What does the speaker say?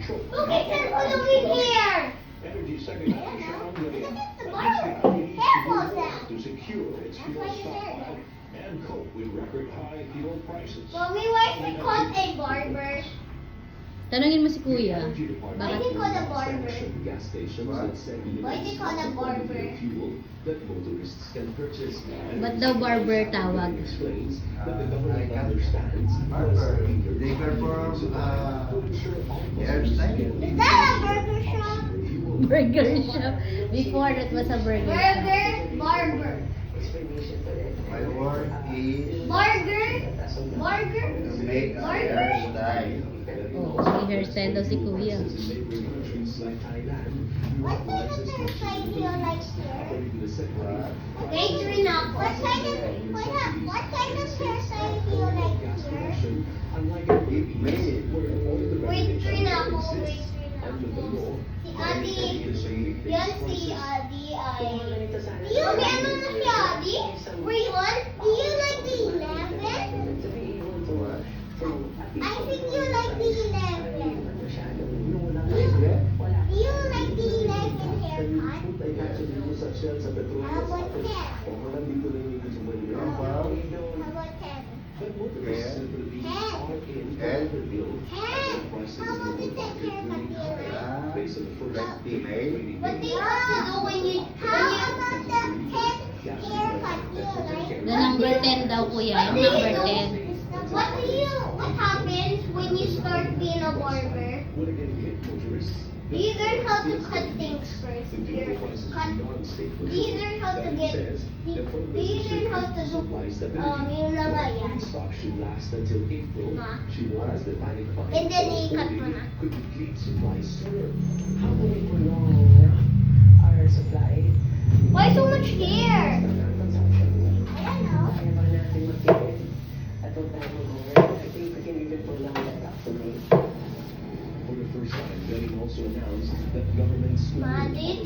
Look, it says Halloween here. Energy Secretary Sean Look Williams at the urged barber. the company Hair to falls work out. to secure its That's fuel why you said stockpile and cope with record high fuel prices. Mommy, why is it called a barber? Tanungin mo si Kuya. Energy Department Why is it called a will barber? sanction gas stations that sell Why is it called a barber? fuel that motorists can purchase. Ba't daw barber tawag? Explains that the government understands Barber. They are from hairstyle. Is that a burger shop? Burger shop. Before, that was a burger shop. Burger, barber. My work is Burger, burger, to make a barber. hairstyle. Oo, may hairstyle daw si Kuya. What kind of hairstyle do you like here? Wait, Trina, what kind of hairstyle do you like here? Wait, Trina, wait, Trina. Si Adi, yan si Adi ay... Do you remember na si Adi? Wait, one, do you like the 11? I think you like the 11. Do you like the 11 haircut? How about 10? How about 10? And 10. How about the 10 haircut do you like? like female. What do you have to do when you... How about the 10 haircut do you like? The number 10 daw, Kuya. Yung number 10. What happens when you start being a barber? Do you learn how to cut things first? Do you learn how to get, do you learn how to do, yung lagayan? Ma? And then i-cut mo na. Our supply. Why so much hair? I don't know. At what time of year? I think we can even prolong that up to May. For the first time, Betty also announced that government school Ma, do you